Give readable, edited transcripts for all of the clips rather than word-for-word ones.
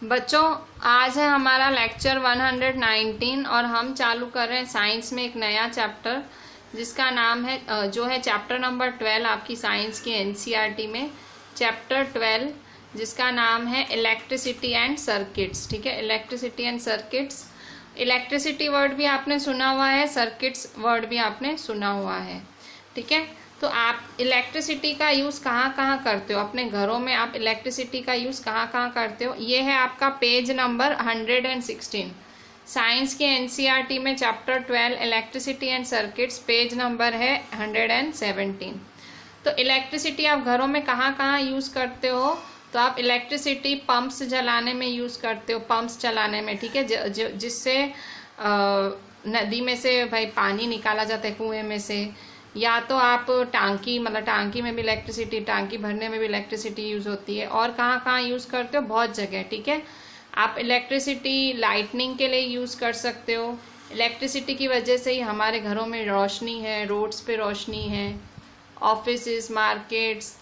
बच्चों, आज है हमारा लेक्चर 119 और हम चालू कर रहे हैं साइंस में एक नया चैप्टर जिसका नाम है जो है चैप्टर नंबर 12 आपकी साइंस की एनसीईआरटी में चैप्टर 12 जिसका नाम है इलेक्ट्रिसिटी एंड सर्किट्स। ठीक है, electricity and circuits. Electricity word भी आपने सुना हुआ है, सर्किट्स वर्ड भी आपने सुना हुआ है। ठीक है, तो आप इलेक्ट्रिसिटी का यूज़ कहाँ कहाँ करते हो, अपने घरों में आप इलेक्ट्रिसिटी का यूज़ कहाँ कहाँ करते हो। ये है आपका पेज नंबर 116 साइंस के एनसीईआरटी में chapter 12 electricity and circuits, page number है 117। तो इलेक्ट्रिसिटी आप घरों में कहाँ कहाँ यूज़ करते हो, तो आप इलेक्ट्रिसिटी पंप्स जलाने में यूज़ करते हो, पंप्स चलाने में। ठीक है, जिससे नदी में से भाई पानी निकाला जाता है कुएं में से, या तो आप टांकी मतलब टांकी में भी इलेक्ट्रिसिटी, टांकी भरने में भी इलेक्ट्रिसिटी यूज़ होती है। और कहाँ कहाँ यूज़ करते हो, बहुत जगह। ठीक है, आप इलेक्ट्रिसिटी लाइटनिंग के लिए यूज़ कर सकते हो। इलेक्ट्रिसिटी की वजह से ही हमारे घरों में रोशनी है, रोड्स पे रोशनी है, ऑफिसेस, मार्केट्स,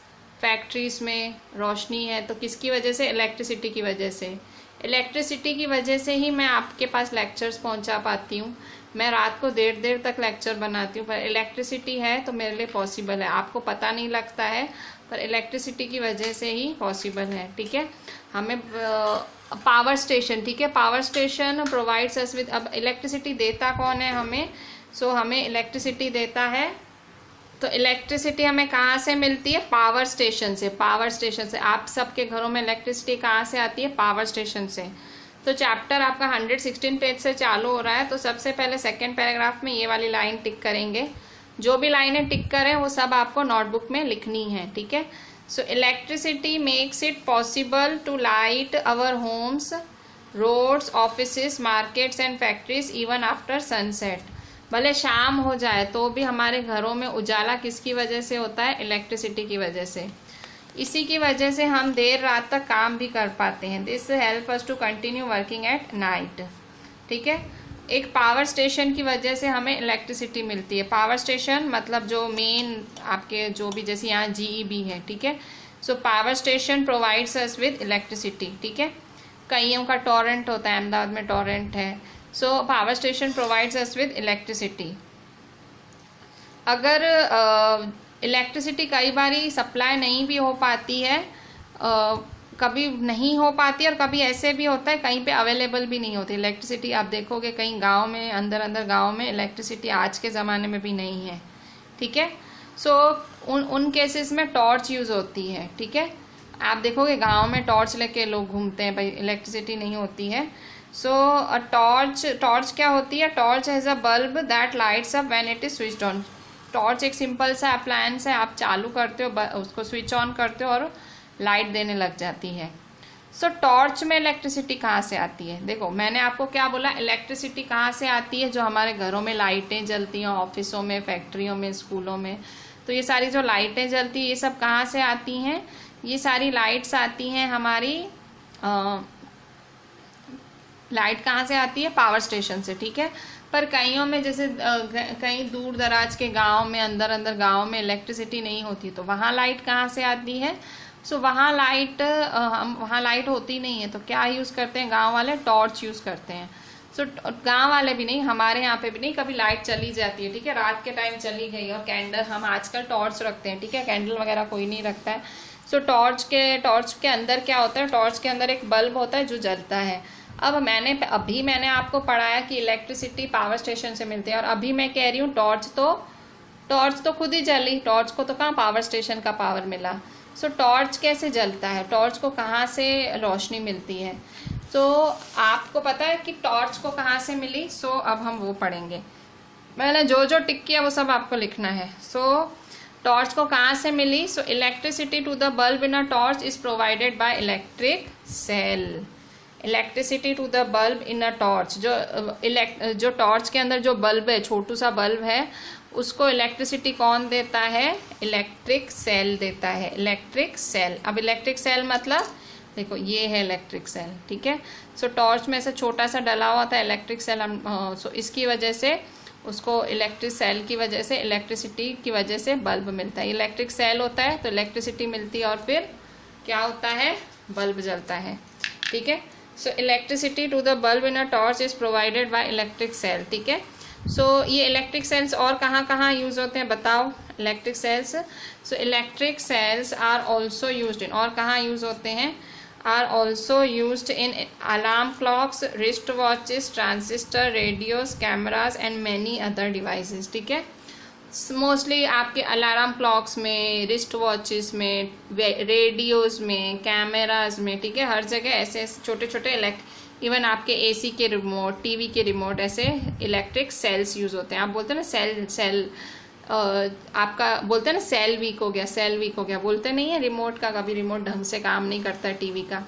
फैक्ट्रीज में रोशनी है। तो किसकी वजह से? इलेक्ट्रिसिटी की वजह से। इलेक्ट्रिसिटी की वजह से ही मैं आपके पास लेक्चर्स पहुंचा पाती हूँ। मैं रात को देर देर तक लेक्चर बनाती हूँ, पर इलेक्ट्रिसिटी है तो मेरे लिए पॉसिबल है। आपको पता नहीं लगता है, पर इलेक्ट्रिसिटी की वजह से ही पॉसिबल है। ठीक है, हमें पावर स्टेशन, ठीक है, power station provides us with, अब इलेक्ट्रिसिटी देता कौन है हमें? हमें इलेक्ट्रिसिटी देता है, तो इलेक्ट्रिसिटी हमें कहाँ से मिलती है? पावर स्टेशन से। पावर स्टेशन से आप सबके घरों में इलेक्ट्रिसिटी कहाँ से आती है? पावर स्टेशन से। तो चैप्टर आपका 116 पेज से चालू हो रहा है। तो सबसे पहले सेकंड पैराग्राफ में ये वाली लाइन टिक करेंगे। जो भी लाइनें टिक करें वो सब आपको नोटबुक में लिखनी है। ठीक है, so electricity makes it possible to light our homes, roads, offices, markets and factories even after sunset. भले शाम हो जाए तो भी हमारे घरों में उजाला किसकी वजह से होता है? इलेक्ट्रिसिटी की वजह से। इसी की वजह से हम देर रात तक काम भी कर पाते हैं। This help us to continue working at night. ठीक है, एक पावर स्टेशन की वजह से हमें इलेक्ट्रिसिटी मिलती है। पावर स्टेशन मतलब जो मेन आपके जो भी, जैसे यहाँ जीईबी है। ठीक है, so power station provides us with electricity. ठीक है, कईयों का टॉरेंट होता है, अहमदाबाद में टॉरेंट है। So power station provides us with electricity. अगर इलेक्ट्रिसिटी कई बारी सप्लाई नहीं भी हो पाती है, कभी नहीं हो पाती, और कभी ऐसे भी होता है कहीं पे अवेलेबल भी नहीं होती इलेक्ट्रिसिटी। आप देखोगे कहीं गांव में, अंदर अंदर गांव में इलेक्ट्रिसिटी आज के ज़माने में भी नहीं है। ठीक है, उन केसेस में टॉर्च यूज़ होती है। ठीक है, आप देखोगे गांव में टॉर्च लेके लोग घूमते हैं, भाई इलेक्ट्रिसिटी नहीं होती है। टॉर्च क्या होती है? Torch has a bulb that lights up when it is switched on. Torch एक सिंपल सा अप्लायंस है, आप चालू करते हो, उसको स्विच ऑन करते हो और लाइट देने लग जाती है। टॉर्च में इलेक्ट्रिसिटी कहाँ से आती है? देखो मैंने आपको क्या बोला, इलेक्ट्रिसिटी कहाँ से आती है? जो हमारे घरों में लाइटें जलती हैं, ऑफिसों में, फैक्ट्रियों में, स्कूलों में, तो ये सारी जो लाइटें जलती हैं ये सब कहाँ से आती हैं? ये सारी लाइट्स आती हैं हमारी लाइट कहाँ से आती है? पावर स्टेशन से। ठीक है, पर कईयों में जैसे कहीं दूर दराज के गांव में, अंदर अंदर गांव में इलेक्ट्रिसिटी नहीं होती, तो वहाँ लाइट कहाँ से आती है? वहाँ लाइट होती नहीं है, तो क्या यूज़ करते हैं गांव वाले? टॉर्च यूज़ करते हैं। गांव वाले भी नहीं, हमारे यहाँ पे भी नहीं, कभी लाइट चली जाती है। ठीक है, रात के टाइम चली गई, और कैंडल, हम आजकल टॉर्च रखते हैं। ठीक है, कैंडल वगैरह कोई नहीं रखता है। टॉर्च के अंदर क्या होता है? टॉर्च के अंदर एक बल्ब होता है जो जलता है। अब अभी मैंने आपको पढ़ाया कि इलेक्ट्रिसिटी पावर स्टेशन से मिलती है, और अभी मैं कह रही हूँ टॉर्च तो खुद ही जली, टॉर्च को तो कहाँ पावर स्टेशन का पावर मिला। टॉर्च कैसे जलता है? टॉर्च को कहाँ से रोशनी मिलती है? आपको पता है कि टॉर्च को कहाँ से मिली? अब हम वो पढ़ेंगे। मैंने जो टिक किया वो सब आपको लिखना है। टॉर्च को कहाँ से मिली? Electricity to the bulb in a torch is provided by electric cell. Electricity to the bulb in a torch, जो टॉर्च के अंदर जो बल्ब है, छोटू सा बल्ब है, उसको इलेक्ट्रिसिटी कौन देता है? इलेक्ट्रिक सेल देता है। इलेक्ट्रिक सेल, अब इलेक्ट्रिक सेल मतलब देखो ये है इलेक्ट्रिक सेल। ठीक है, टॉर्च में ऐसा छोटा सा डला हुआ था इलेक्ट्रिक सेल। इसकी वजह से उसको इलेक्ट्रिक सेल की वजह से, इलेक्ट्रिसिटी की वजह से बल्ब मिलता है। इलेक्ट्रिक सेल होता है तो इलेक्ट्रिसिटी मिलती है, और फिर क्या होता है? बल्ब जलता है। ठीक है, so electricity to the bulb in a torch is provided by electric cell, ठीक है। सो ये इलेक्ट्रिक सेल्स और कहाँ कहाँ यूज होते हैं बताओ, electric cells. So electric cells are also used in, और कहाँ यूज होते हैं, are also used in alarm clocks, wrist watches, transistor, radios, cameras and many other devices, ठीक है। मोस्टली आपके अलार्म क्लॉक्स में, रिस्ट वॉचेस में, रेडियोज में, कैमराज में, ठीक है, हर जगह ऐसे छोटे छोटे इवन आपके एसी के रिमोट, टीवी के रिमोट, ऐसे इलेक्ट्रिक सेल्स यूज होते हैं। आप बोलते हैं ना सेल आपका बोलते हैं ना सेल वीक हो गया, सेल वीक हो गया, बोलते नहीं है रिमोट का, कभी रिमोट ढंग से काम नहीं करता है टीवी का,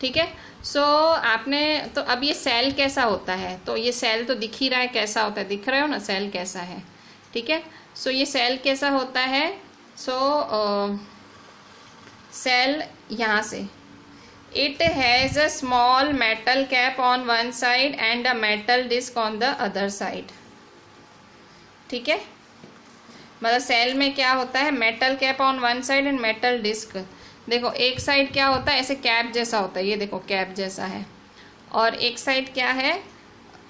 ठीक है। सो आपने तो अब ये सेल कैसा होता है, तो ये सेल तो दिख ही रहा है कैसा होता है, दिख रहे हो ना सेल कैसा है, ठीक है। सो ये सेल कैसा होता है, सो सेल यहाँ से, it has a small metal cap on one side and a metal disc on the other side, ठीक है। मतलब सेल में क्या होता है, metal cap on one side and metal disc. देखो एक साइड क्या होता है, ऐसे कैप जैसा होता है, ये देखो कैप जैसा है, और एक साइड क्या है,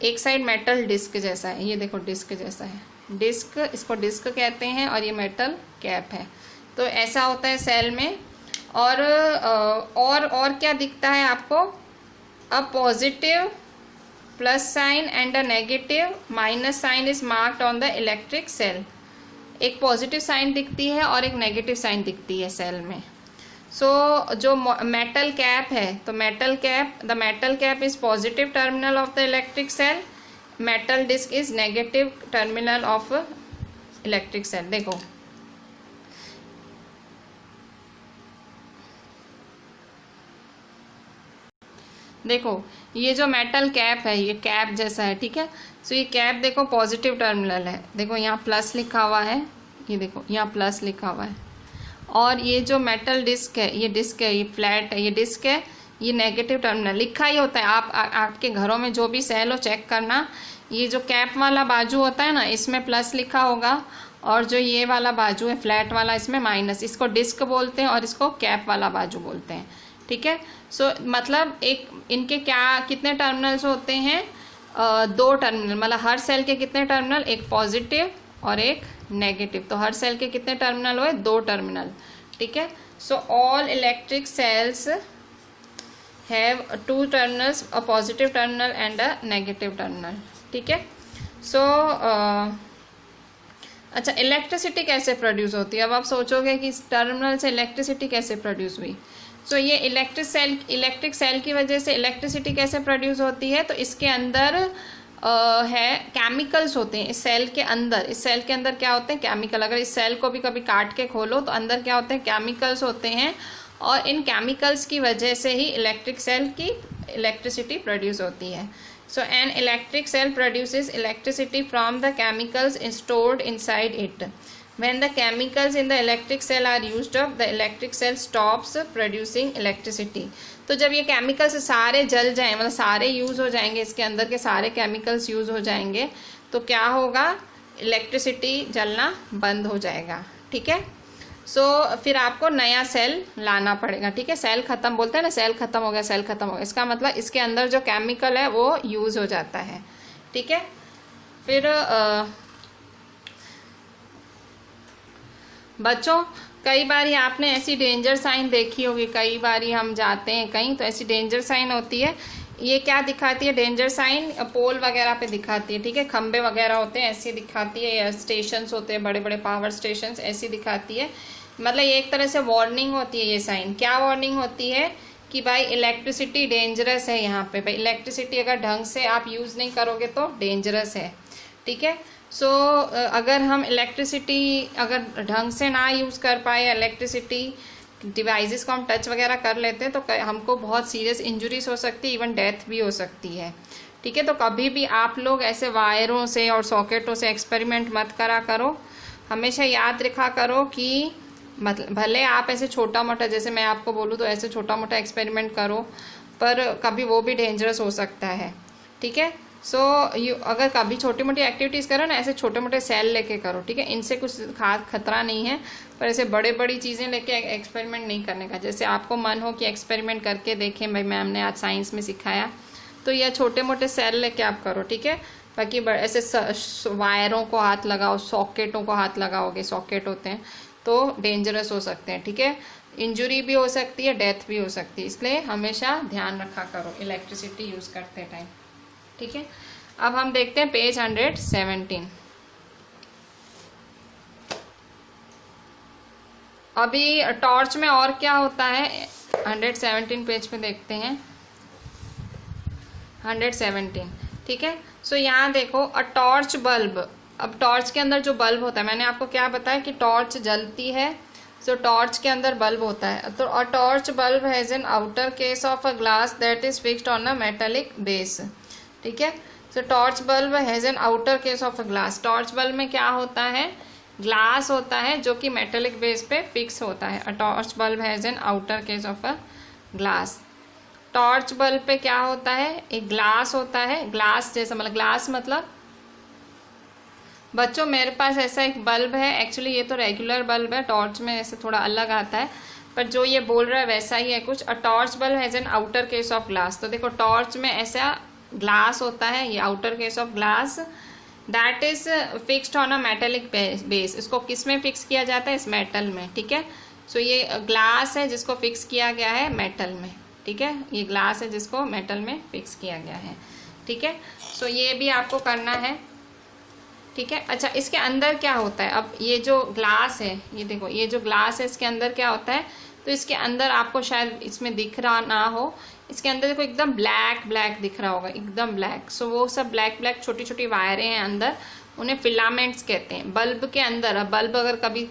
एक साइड मेटल डिस्क जैसा है, ये देखो डिस्क जैसा है, डिस्क, इसको डिस्क कहते हैं, और ये मेटल कैप है। तो ऐसा होता है सेल में। और क्या दिखता है आपको, a positive plus sign and a negative minus sign is marked on the electric cell. एक पॉजिटिव साइन दिखती है और एक नेगेटिव साइन दिखती है सेल में। सो जो मेटल कैप है, तो the metal cap is positive terminal of the electric cell, metal disc is negative terminal of electric cell. देखो ये जो मेटल कैप है, ये कैप जैसा है, ठीक है। सो ये कैप देखो पॉजिटिव टर्मिनल है, देखो यहाँ प्लस लिखा हुआ है, ये देखो यहाँ प्लस लिखा हुआ है, और ये जो मेटल डिस्क है, ये डिस्क है, ये फ्लैट है, ये डिस्क है, ये नेगेटिव टर्मिनल लिखा ही होता है। आपके घरों में जो भी सेल हो चेक करना, ये जो कैप वाला बाजू होता है ना, इसमें प्लस लिखा होगा, और जो ये वाला बाजू है फ्लैट वाला, इसमें माइनस। इसको डिस्क बोलते हैं और इसको कैप वाला बाजू बोलते हैं, ठीक है। सो मतलब एक इनके क्या कितने टर्मिनल्स होते हैं, 2 टर्मिनल, मतलब हर सेल के कितने टर्मिनल, एक पॉजिटिव और एक नेगेटिव। तो हर सेल के कितने टर्मिनल हुए, 2 टर्मिनल, ठीक है। So all electric cells have 2 terminals, a positive terminal and a negative terminal, ठीक है। सो अच्छा, इलेक्ट्रिसिटी कैसे प्रोड्यूस होती है। अब आप सोचोगे कि इस टर्मिनल से इलेक्ट्रिसिटी कैसे प्रोड्यूस हुई। सो ये इलेक्ट्रिक सेल की वजह से इलेक्ट्रिसिटी कैसे प्रोड्यूस होती है, तो इसके अंदर है केमिकल्स होते हैं। इस सेल के अंदर क्या होते हैं, केमिकल। अगर इस सेल को भी कभी काट के खोलो तो अंदर क्या होते हैं, केमिकल्स होते हैं, और इन केमिकल्स की वजह से ही इलेक्ट्रिक सेल की इलेक्ट्रिसिटी प्रोड्यूस होती है। So an electric cell produces electricity from the chemicals stored inside it. When the chemicals in the electric cell are used up, the electric cell stops producing electricity. तो जब ये chemicals सारे जल जाएं, मतलब सारे यूज हो जाएंगे, इसके अंदर के सारे केमिकल्स यूज हो जाएंगे, तो क्या होगा, इलेक्ट्रिसिटी जलना बंद हो जाएगा, ठीक है। सो फिर आपको नया सेल लाना पड़ेगा, ठीक है। सेल खत्म बोलते हैं ना, सेल खत्म हो गया, सेल खत्म हो गया, इसका मतलब इसके अंदर जो केमिकल है वो यूज हो जाता है, ठीक है। फिर बच्चों कई बार आपने ऐसी डेंजर साइन देखी होगी, कई बार हम जाते हैं कहीं तो ऐसी डेंजर साइन होती है। ये क्या दिखाती है, डेंजर साइन पोल वगैरह पे दिखाती है, ठीक है। खंबे वगैरह होते हैं, ऐसी दिखाती है, या स्टेशंस होते हैं, बड़े बड़े पावर स्टेशंस, ऐसी दिखाती है। मतलब ये एक तरह से वार्निंग होती है। ये साइन क्या वार्निंग होती है कि भाई इलेक्ट्रिसिटी डेंजरस है यहाँ पे, भाई इलेक्ट्रिसिटी अगर ढंग से आप यूज़ नहीं करोगे तो डेंजरस है, ठीक है। सो अगर हम इलेक्ट्रिसिटी अगर ढंग से ना यूज़ कर पाए, इलेक्ट्रिसिटी डिवाइसेस को हम टच वगैरह कर लेते हैं, तो हमको बहुत सीरियस इंजरीज हो सकती है, इवन डेथ भी हो सकती है, ठीक है। तो कभी भी आप लोग ऐसे वायरों से और सॉकेटों से एक्सपेरिमेंट मत करा करो। हमेशा याद रखा करो कि मतलब भले आप ऐसे छोटा मोटा, जैसे मैं आपको बोलूँ तो ऐसे छोटा मोटा एक्सपेरिमेंट करो, पर कभी वो भी डेंजरस हो सकता है, ठीक है। सो अगर कभी छोटी मोटी एक्टिविटीज़ करो ना, ऐसे छोटे मोटे सेल लेके करो, ठीक है। इनसे कुछ खास खतरा नहीं है, पर ऐसे बड़े बड़ी चीज़ें लेके एक्सपेरिमेंट नहीं करने का। जैसे आपको मन हो कि एक्सपेरिमेंट करके देखें, भाई मैम ने आज साइंस में सिखाया, तो यह छोटे मोटे सेल लेके आप करो, ठीक है। बाकी ऐसे वायरों को हाथ लगाओ, सॉकेटों को हाथ लगाओगे, सॉकेट होते हैं तो डेंजरस हो सकते हैं, ठीक है। इंजुरी भी हो सकती है, डेथ भी हो सकती है, इसलिए हमेशा ध्यान रखा करो इलेक्ट्रिसिटी यूज़ करते टाइम, ठीक है। अब हम देखते हैं पेज 117। अभी टॉर्च में और क्या होता है 117 पेज पे देखते हैं। 117, ठीक है। सो यहाँ देखो, अ टॉर्च बल्ब। अब टॉर्च के अंदर जो बल्ब होता है, मैंने आपको क्या बताया कि टॉर्च जलती है, सो टॉर्च के अंदर बल्ब होता है। तो a torch bulb has an outer case of a glass that is fixed on a metallic base, ठीक है। So torch bulb has an outer case of a glass. Torch bulb में क्या होता है, ग्लास होता है जो कि मेटेलिक बेस पे फिक्स होता है। अ torch bulb has an outer case of a glass. Torch bulb पे क्या होता है, एक ग्लास होता है, ग्लास जैसा, मतलब ग्लास मतलब बच्चों मेरे पास ऐसा एक बल्ब है, एक्चुअली ये तो रेगुलर बल्ब है, टॉर्च में ऐसे थोड़ा अलग आता है, पर जो ये बोल रहा है वैसा ही है कुछ। अ torch bulb has an outer case of glass. तो देखो टॉर्च में ऐसा ग्लास होता है, ये outer case of glass that is fixed on a metallic base. इसको किस में फिक्स किया जाता है, इस मेटल में, ठीक है। सो ये ग्लास है जिसको फिक्स किया गया है मेटल में, ठीक है। ये ग्लास है जिसको मेटल में फिक्स किया गया है, ठीक है। सो ये भी आपको करना है, ठीक है। अच्छा, इसके अंदर क्या होता है, अब ये जो ग्लास है, ये देखो ये जो ग्लास है इसके अंदर क्या होता है, तो इसके अंदर आपको शायद इसमें दिख रहा ना हो, इसके अंदर देखो एकदम ब्लैक ब्लैक दिख रहा होगा, एकदम ब्लैक। सो वो सब ब्लैक ब्लैक छोटी छोटी वायरें हैं अंदर, उन्हें फिलामेंट्स कहते हैं। बल्ब के अंदर, अब बल्ब अगर कभी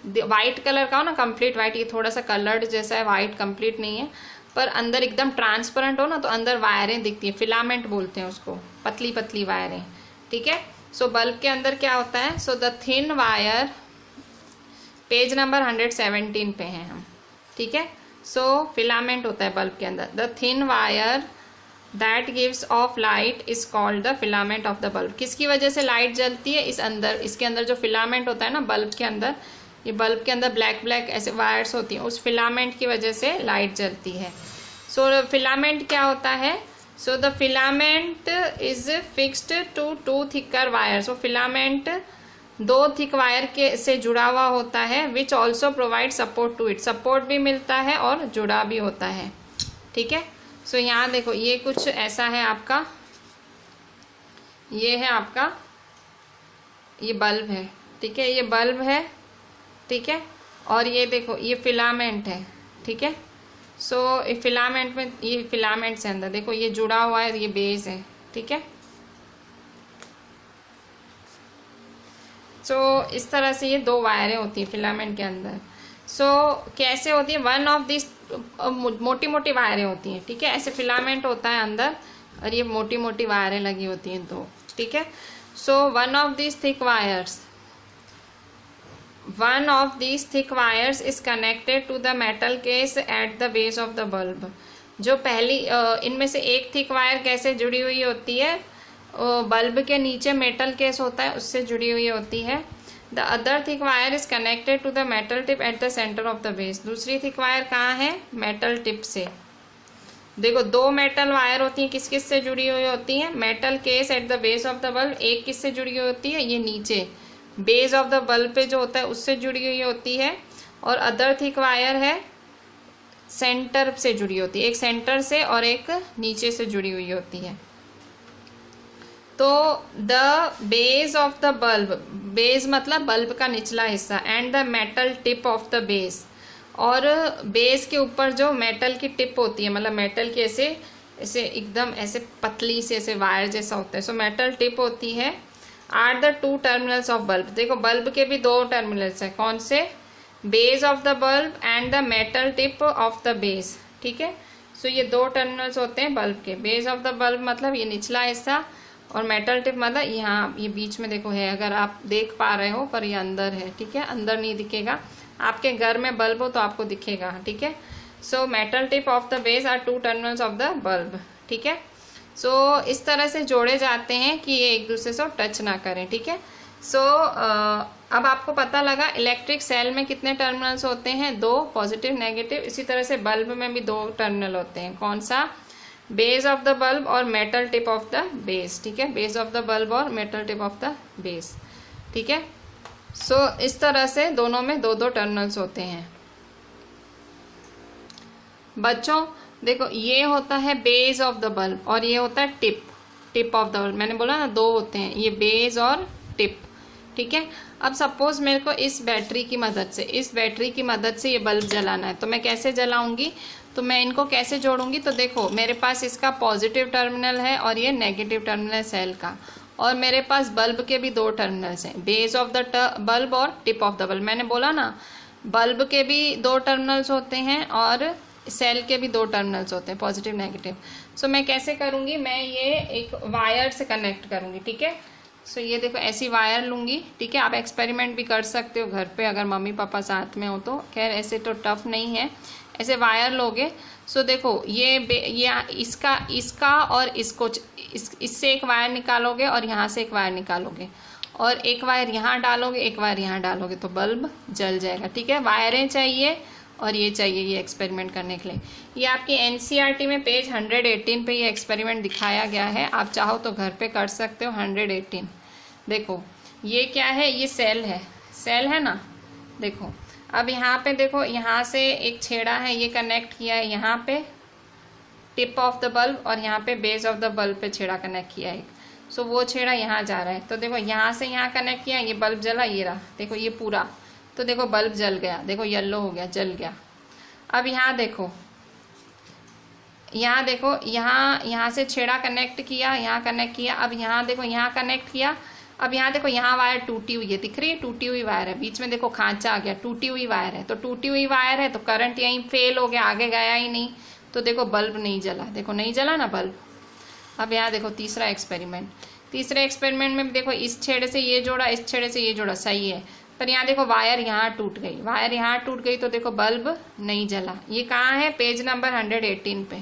वाइट कलर का हो ना, कंप्लीट वाइट, ये थोड़ा सा कलर्ड जैसा है, वाइट कंप्लीट नहीं है, पर अंदर एकदम ट्रांसपेरेंट हो ना, तो अंदर वायरें दिखती हैं, फिलामेंट बोलते हैं उसको, पतली पतली वायरें, ठीक है। सो बल्ब के अंदर क्या होता है, so the thin wire, page number 117 पे हैं हम, ठीक है। सो फिलामेंट होता है बल्ब के अंदर। The thin wire that gives off light is called the filament of the bulb. किसकी वजह से लाइट जलती है, इसके अंदर जो फिलामेंट होता है ना बल्ब के अंदर, ये बल्ब के अंदर ब्लैक ब्लैक ऐसे वायर्स होती हैं, उस फिलामेंट की वजह से लाइट जलती है। सो फिलामेंट क्या होता है, so the filament is fixed to two thicker wire. So filament दो थिक वायर के से जुड़ा हुआ होता है, which also provide support to it. Support भी मिलता है और जुड़ा भी होता है, ठीक है। सो यहाँ देखो ये कुछ ऐसा है आपका, ये है आपका ये बल्ब है, ठीक है, ये बल्ब है, ठीक है। और ये देखो ये फिलामेंट है, ठीक है। सो फिलामेंट में, ये फिलामेंट से अंदर देखो ये जुड़ा हुआ है, ये बेस है, ठीक है। सो इस तरह से ये दो वायरें होती हैं फिलामेंट के अंदर। सो कैसे होती है, वन ऑफ दिस, मोटी मोटी वायरें होती हैं, ठीक है। ऐसे फिलामेंट होता है अंदर और ये मोटी मोटी वायरें लगी होती हैं दो, ठीक है। So one of this thick wires is connected to the metal case at the base of the bulb. जो पहली इनमें से एक थिक वायर कैसे जुड़ी हुई होती है, बल्ब के नीचे मेटल केस होता है उससे जुड़ी हुई होती है। The other thick wire is connected to the metal tip at the centre of the base. दूसरी थिक वायर कहाँ है, मेटल टिप से। देखो दो मेटल वायर होती हैं, किस किस से जुड़ी हुई होती हैं, metal case at the base of the bulb, एक किस से जुड़ी हुई होती है, ये नीचे बेस ऑफ द बल्ब पे जो होता है उससे जुड़ी हुई होती है। और अदर थिक वायर है सेंटर से जुड़ी होती है, एक सेंटर से और एक नीचे से जुड़ी हुई होती है। तो the base of the bulb, base मतलब बल्ब का निचला हिस्सा, and the metal tip of the base, और बेस के ऊपर जो मेटल की टिप होती है, मतलब मेटल की ऐसे ऐसे एकदम ऐसे पतली से ऐसे वायर जैसा होता है, सो मेटल टिप होती है, are the two terminals of bulb. देखो बल्ब के भी दो टर्मिनल्स हैं, कौन से, base of the bulb and the metal tip of the base, ठीक है। सो ये दो टर्मिनल्स होते हैं बल्ब के, बेस ऑफ द बल्ब मतलब ये निचला हिस्सा, और मेटल टिप मतलब यहाँ ये बीच में देखो है, अगर आप देख पा रहे हो, पर ये अंदर है, ठीक है, अंदर नहीं दिखेगा, आपके घर में बल्ब हो तो आपको दिखेगा, ठीक है। So metal tip of the base are two terminals of the bulb, ठीक है। सो इस तरह से जोड़े जाते हैं कि ये एक दूसरे से टच ना करें, ठीक है। सो अब आपको पता लगा इलेक्ट्रिक सेल में कितने टर्मिनल्स होते हैं, 2, पॉजिटिव नेगेटिव। इसी तरह से बल्ब में भी 2 टर्मिनल होते हैं, कौन सा, बेस ऑफ द बल्ब और metal tip of the base, ठीक है, बेस ऑफ द बल्ब और metal tip of the base, ठीक है। सो इस तरह से दोनों में 2-2 टर्मिनल्स होते हैं। बच्चों देखो, ये होता है बेस ऑफ द बल्ब और ये होता है टिप ऑफ द बल्ब। मैंने बोला ना 2 होते हैं, ये बेस और टिप, ठीक है। अब सपोज मेरे को इस बैटरी की मदद से ये बल्ब जलाना है, तो मैं कैसे जलाऊंगी, तो मैं इनको कैसे जोड़ूंगी, तो देखो मेरे पास इसका पॉजिटिव टर्मिनल है और ये नेगेटिव टर्मिनल है सेल का, और मेरे पास बल्ब के भी 2 टर्मिनल्स हैं, बेस ऑफ द बल्ब और टिप ऑफ द बल्ब। मैंने बोला ना बल्ब के भी 2 टर्मिनल्स होते हैं और सेल के भी 2 टर्मिनल्स होते हैं, पॉजिटिव नेगेटिव। सो मैं कैसे करूंगी, मैं ये एक वायर से कनेक्ट करूंगी, ठीक है। सो ये देखो ऐसी वायर लूंगी, ठीक है। आप एक्सपेरिमेंट भी कर सकते हो घर पे अगर मम्मी पापा साथ में हो तो, खैर ऐसे तो टफ नहीं है, ऐसे वायर लोगे। सो देखो ये इसका और इसको इससे एक वायर निकालोगे और यहाँ से एक वायर निकालोगे और एक वायर यहाँ डालोगे, एक वायर यहाँ डालोगे, तो बल्ब जल जाएगा, ठीक है। वायरें चाहिए और ये चाहिए ये एक्सपेरिमेंट करने के लिए। ये आपकी एनसीईआरटी में पेज 118 पे ये एक्सपेरिमेंट दिखाया गया है, आप चाहो तो घर पे कर सकते हो। 118 देखो ये क्या है, ये सेल है ना, देखो अब यहाँ पे देखो, यहाँ से एक छेड़ा है, ये कनेक्ट किया है यहाँ पे टिप ऑफ द बल्ब और यहाँ पे बेस ऑफ द बल्ब पे छेड़ा कनेक्ट किया है। सो वो छेड़ा यहाँ जा रहा है, तो देखो यहाँ से यहाँ कनेक्ट किया, ये बल्ब जला, ये रहा देखो ये पूरा, तो देखो बल्ब जल गया, देखो येलो हो गया, जल गया। अब यहाँ देखो यहाँ से छेड़ा कनेक्ट किया, यहाँ कनेक्ट किया, अब यहाँ देखो यहाँ कनेक्ट किया, अब यहाँ देखो यहाँ वायर टूटी हुई है, दिख रही है, टूटी हुई वायर है, बीच में देखो खांचा आ गया, टूटी हुई वायर है, तो टूटी हुई वायर है तो करंट यहीं फेल हो गया, आगे गया ही नहीं, तो देखो बल्ब नहीं जला, देखो नहीं जला ना बल्ब। अब यहाँ देखो तीसरे एक्सपेरिमेंट में भी देखो इस छेड़े से ये जोड़ा, इस छेड़े से ये जोड़ा, सही है, पर यहाँ देखो वायर यहाँ टूट गई, तो देखो बल्ब नहीं जला। ये कहाँ है, पेज नंबर 118 पे।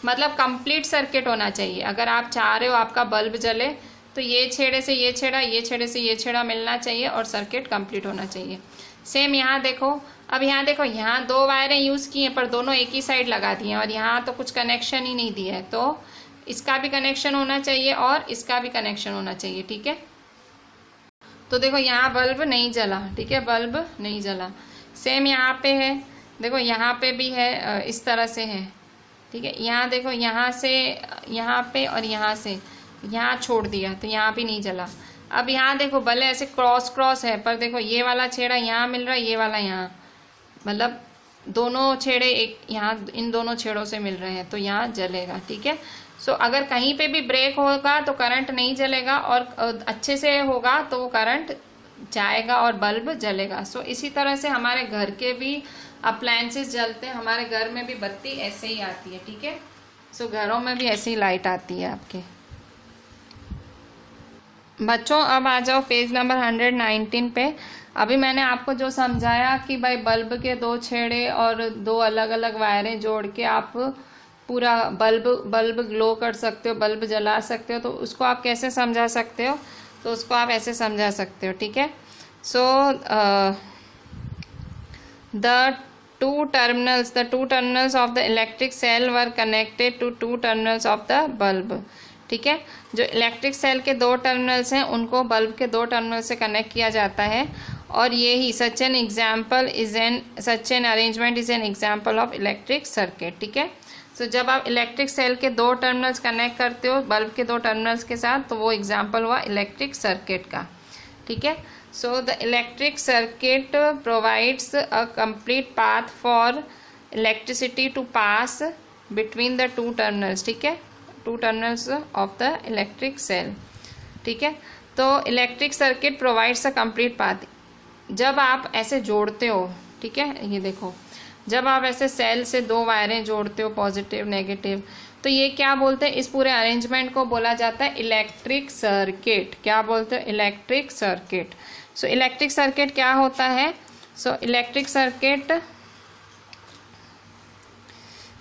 मतलब कंप्लीट सर्किट होना चाहिए, अगर आप चाह रहे हो आपका बल्ब जले तो ये छेड़े से ये छेड़ा, ये छेड़े से ये छेड़ा मिलना चाहिए और सर्किट कंप्लीट होना चाहिए। सेम यहाँ देखो, अब यहाँ देखो यहाँ 2 वायरें यूज़ की हैं पर दोनों एक ही साइड लगा दी हैं और यहाँ तो कुछ कनेक्शन ही नहीं दिया है, तो इसका भी कनेक्शन होना चाहिए और इसका भी कनेक्शन होना चाहिए, ठीक है। तो देखो यहाँ बल्ब नहीं जला, ठीक है, बल्ब नहीं जला। सेम यहाँ पे है, देखो यहाँ पे भी है, इस तरह से है, ठीक है। यहाँ देखो यहाँ से यहाँ पे और यहाँ से यहाँ छोड़ दिया तो यहाँ भी नहीं जला। अब यहाँ देखो भले ऐसे क्रॉस है पर देखो ये वाला छेड़ा यहाँ मिल रहा है, ये वाला यहाँ, मतलब दोनों छेड़े एक यहाँ इन दोनों छेड़ों से मिल रहे हैं तो यहाँ जलेगा, ठीक है। सो अगर कहीं पे भी ब्रेक होगा तो करंट नहीं जलेगा और अच्छे से होगा तो वो करंट जाएगा और बल्ब जलेगा। सो इसी तरह से हमारे घर के भी अप्लायंसेस जलते हैं, हमारे घर में भी बत्ती ऐसे ही आती है, ठीक है। सो घरों में भी ऐसे ही लाइट आती है आपके। बच्चों अब आ जाओ पेज नंबर 119 पे। अभी मैंने आपको जो समझाया कि भाई बल्ब के 2 छेड़े और 2 अलग अलग वायरें जोड़ के आप पूरा बल्ब ग्लो कर सकते हो, बल्ब जला सकते हो, तो उसको आप कैसे समझा सकते हो, तो उसको आप ऐसे समझा सकते हो, ठीक है। So the two terminals of the electric cell were connected to 2 terminals of the bulb, ठीक है। जो इलेक्ट्रिक सेल के 2 टर्मिनल्स हैं उनको बल्ब के 2 टर्मिनल से कनेक्ट किया जाता है और ये ही such an arrangement is an example of electric circuit, ठीक है। सो जब आप इलेक्ट्रिक सेल के 2 टर्मिनल्स कनेक्ट करते हो बल्ब के 2 टर्मिनल्स के साथ तो वो एग्जाम्पल हुआ इलेक्ट्रिक सर्किट का, ठीक है। So the electric circuit provides a complete path for electricity to pass between the 2 terminals, ठीक है, 2 terminals of the electric cell, ठीक है। तो electric circuit provides a complete path. जब आप ऐसे जोड़ते हो, ठीक है, ये देखो जब आप ऐसे सेल से 2 वायरें जोड़ते हो पॉजिटिव नेगेटिव, तो ये क्या बोलते हैं, इस पूरे अरेंजमेंट को बोला जाता है इलेक्ट्रिक सर्किट। क्या बोलते हैं, electric circuit. So electric circuit क्या होता है, सो इलेक्ट्रिक सर्किट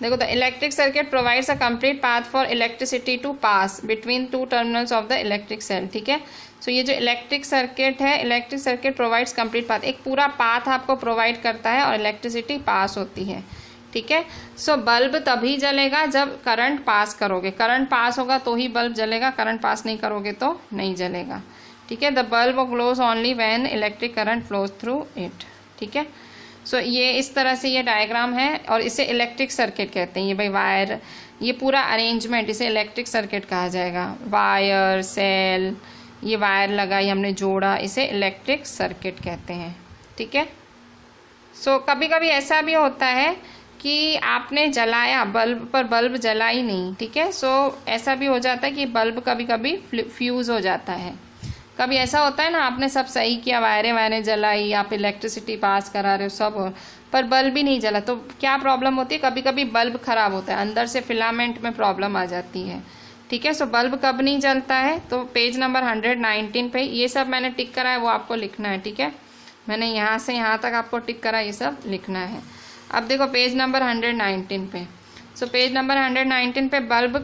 देखो, the electric circuit provides a complete path for electricity to pass between two terminals of the electric cell. ठीक है, सो ये जो इलेक्ट्रिक सर्किट है, electric circuit provides complete path, एक पूरा पाथ आपको प्रोवाइड करता है और इलेक्ट्रिसिटी पास होती है। ठीक है, सो बल्ब तभी जलेगा जब करंट पास करोगे, करंट पास होगा तो ही बल्ब जलेगा, करंट पास नहीं करोगे तो नहीं जलेगा। ठीक है, the bulb glows only when electric current flows through it. ठीक है, सो ये इस तरह से ये डायग्राम है और इसे इलेक्ट्रिक सर्किट कहते हैं। ये भाई वायर, ये पूरा अरेंजमेंट इसे इलेक्ट्रिक सर्किट कहा जाएगा। वायर, सेल, ये वायर लगाई हमने जोड़ा, इसे इलेक्ट्रिक सर्किट कहते हैं। ठीक है, सो कभी कभी ऐसा भी होता है कि आपने जलाया बल्ब पर बल्ब जला ही नहीं। ठीक है, सो ऐसा भी हो जाता है कि बल्ब कभी कभी फ्यूज़ हो जाता है। कभी ऐसा होता है ना, आपने सब सही किया, वायरें जलाई, आप इलेक्ट्रिसिटी पास करा रहे हो सब, पर बल्ब ही नहीं जला, तो क्या प्रॉब्लम होती है, कभी कभी बल्ब खराब होता है, अंदर से फिलामेंट में प्रॉब्लम आ जाती है। ठीक है, सो बल्ब कब नहीं जलता है, तो पेज नंबर 119 पे ये सब मैंने टिक करा है, वो आपको लिखना है। ठीक है, मैंने यहाँ से यहाँ तक आपको टिक करा, ये सब लिखना है। अब देखो पेज नंबर 119 पे, सो पेज नंबर 119 पे बल्ब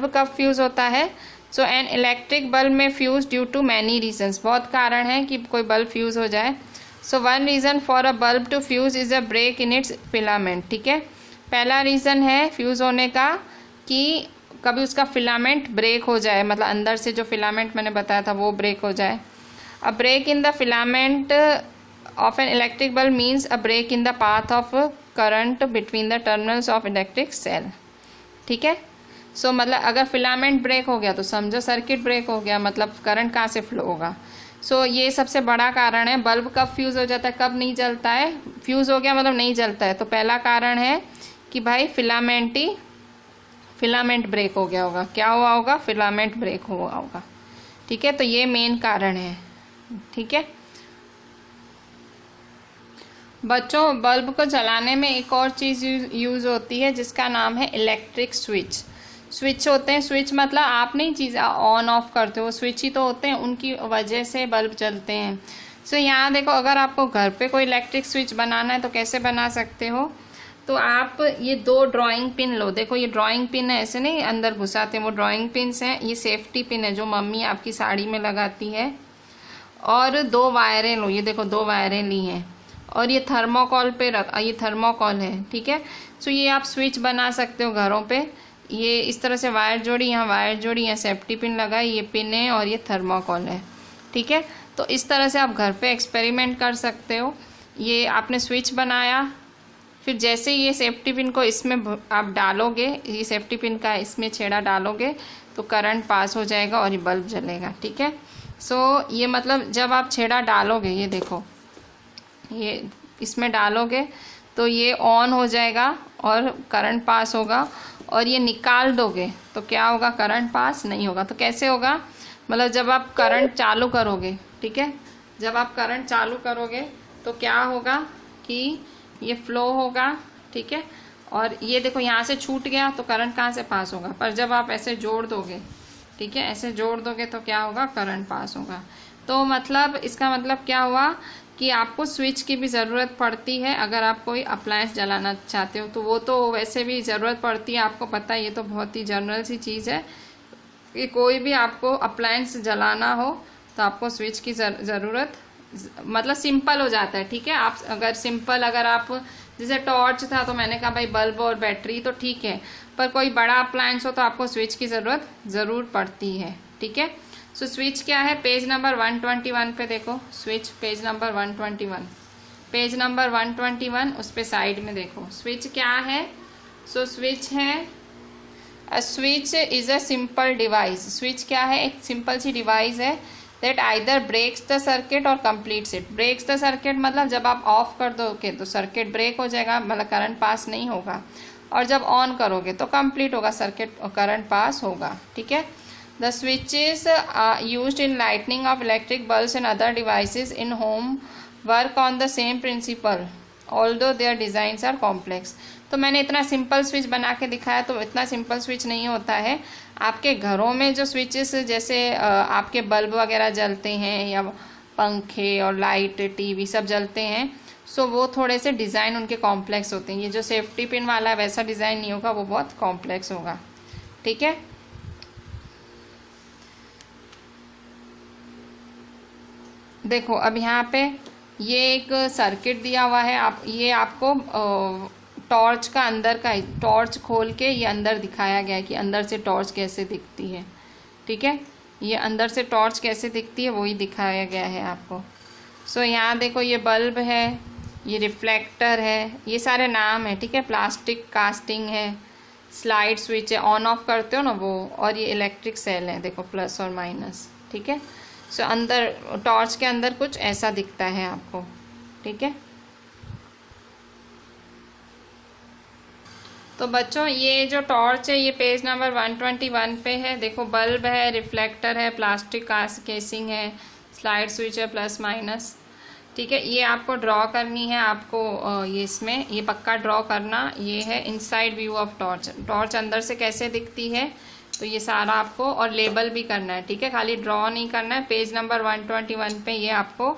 कब फ्यूज़ होता है। सो एन इलेक्ट्रिक बल्ब में fuse due to many reasons, बहुत कारण है कि कोई बल्ब फ्यूज हो जाए। So one reason for a bulb to fuse is a break in its filament. ठीक है, पहला रीज़न है फ्यूज़ होने का कि कभी उसका फिलामेंट ब्रेक हो जाए, मतलब अंदर से जो फिलामेंट मैंने बताया था वो ब्रेक हो जाए। A break in the filament of an electric bulb means a break in the path of current between the terminals of electric cell. ठीक है, सो मतलब अगर फिलामेंट ब्रेक हो गया तो समझो सर्किट ब्रेक हो गया, मतलब करंट कहाँ से फ्लो होगा। सो ये सबसे बड़ा कारण है। बल्ब कब फ्यूज़ हो जाता है, कब नहीं जलता है, फ्यूज़ हो गया मतलब नहीं जलता है, तो पहला कारण है कि भाई फिलामेंट ब्रेक हो गया होगा। क्या हुआ होगा, फिलामेंट ब्रेक हुआ होगा। ठीक है, तो ये मेन कारण है। ठीक है बच्चों, बल्ब को जलाने में एक और चीज़ यूज़ होती है जिसका नाम है इलेक्ट्रिक स्विच। स्विच होते हैं, स्विच मतलब आप नहीं चीज़ ऑन ऑफ करते हो, स्विच ही तो होते हैं, उनकी वजह से बल्ब जलते हैं। सो यहाँ देखो, अगर आपको घर पे कोई इलेक्ट्रिक स्विच बनाना है तो कैसे बना सकते हो, तो आप ये 2 ड्राइंग पिन लो। देखो ये ड्राइंग पिन है, ऐसे नहीं अंदर घुसाते हैं, वो ड्राइंग पिन्स हैं। ये सेफ्टी पिन है जो मम्मी आपकी साड़ी में लगाती है, और 2 वायरें लो। ये देखो 2 वायरें ली हैं, और ये थर्मोकॉल पे ये थर्मोकॉल है। ठीक है, सो ये आप स्विच बना सकते हो घरों पे। ये इस तरह से वायर जोड़ी, यहाँ वायर जोड़ी, यहाँ सेफ्टी पिन लगाई, ये पिन है और ये थर्मोकॉल है। ठीक है, तो इस तरह से आप घर पे एक्सपेरिमेंट कर सकते हो। ये आपने स्विच बनाया, फिर जैसे ये सेफ्टी पिन को इसमें आप डालोगे, ये सेफ्टी पिन का इसमें छेड़ा डालोगे तो करंट पास हो जाएगा और ये बल्ब जलेगा। ठीक है, सो ये मतलब जब आप छेड़ा डालोगे, ये देखो ये इसमें डालोगे तो ये ऑन हो जाएगा और करंट पास होगा, और ये निकाल दोगे तो क्या होगा, करंट पास नहीं होगा। तो कैसे होगा, मतलब जब आप करंट चालू करोगे, ठीक है, जब आप करंट चालू करोगे तो क्या होगा कि ये फ्लो होगा। ठीक है, और ये देखो यहाँ से छूट गया तो करंट कहाँ से पास होगा, पर जब आप ऐसे जोड़ दोगे, ठीक है, ऐसे जोड़ दोगे तो क्या होगा, करंट पास होगा। तो मतलब इसका मतलब क्या हुआ कि आपको स्विच की भी ज़रूरत पड़ती है अगर आप कोई अप्लायंस जलाना चाहते हो, तो वो तो वैसे भी ज़रूरत पड़ती है, आपको पता है, ये तो बहुत ही जनरल सी चीज़ है कि कोई भी आपको अप्लायंस जलाना हो तो आपको स्विच की ज़रूरत, मतलब सिंपल हो जाता है। ठीक है, आप अगर सिंपल, अगर आप जैसे टॉर्च था तो मैंने कहा भाई बल्ब और बैटरी तो ठीक है, पर कोई बड़ा अप्लायंस हो तो आपको स्विच की ज़रूरत ज़रूर पड़ती है। ठीक है, सो स्विच क्या है, पेज नंबर 121 पे देखो, switch page number 121, page number 121 उस पे साइड में देखो स्विच क्या है। सो स्विच है, a switch is a simple device. Switch क्या है, एक सिंपल सी डिवाइस है that either breaks the circuit or completes it. Breaks the circuit मतलब जब आप ऑफ कर दोगे तो सर्किट ब्रेक हो जाएगा, मतलब करंट पास नहीं होगा, और जब ऑन करोगे तो कंप्लीट होगा सर्किट और करंट पास होगा। ठीक है, the switches used in lighting of electric bulbs and other devices in home work on the same principle although their designs are complex। तो मैंने इतना सिंपल स्विच बना के दिखाया, तो इतना सिंपल स्विच नहीं होता है। आपके घरों में जो स्विचेस, जैसे आपके बल्ब वगैरह जलते हैं या पंखे और लाइट, टीवी सब जलते हैं, सो वो थोड़े से डिज़ाइन उनके कॉम्प्लेक्स होते हैं। ये जो सेफ्टी पिन वाला है वैसा डिज़ाइन नहीं होगा, वो बहुत कॉम्प्लेक्स होगा। ठीक है, देखो अब यहाँ पे ये एक सर्किट दिया हुआ है। आप ये आपको टॉर्च का अंदर का, टॉर्च खोल के ये अंदर दिखाया गया है कि अंदर से टॉर्च कैसे दिखती है। ठीक है, ये अंदर से टॉर्च कैसे दिखती है वही दिखाया गया है आपको। सो यहाँ देखो ये बल्ब है, ये रिफ्लेक्टर है, ये सारे नाम है। ठीक है, प्लास्टिक कास्टिंग है, स्लाइड स्विच है, ऑन ऑफ करते हो ना वो, और ये इलेक्ट्रिक सेल है, देखो प्लस और माइनस। ठीक है, सो अंदर टॉर्च के अंदर कुछ ऐसा दिखता है आपको। ठीक है, तो बच्चों ये जो टॉर्च है ये पेज नंबर 121 पे है। देखो बल्ब है, रिफ्लेक्टर है, प्लास्टिक केसिंग है, स्लाइड स्विच है, प्लस माइनस। ठीक है, ये आपको ड्रॉ करनी है, आपको ये इसमें ये पक्का ड्रॉ करना। ये है inside view of torch, torch अंदर से कैसे दिखती है, तो ये सारा आपको, और लेबल भी करना है। ठीक है, खाली ड्रॉ नहीं करना है, पेज नंबर 121 पे ये आपको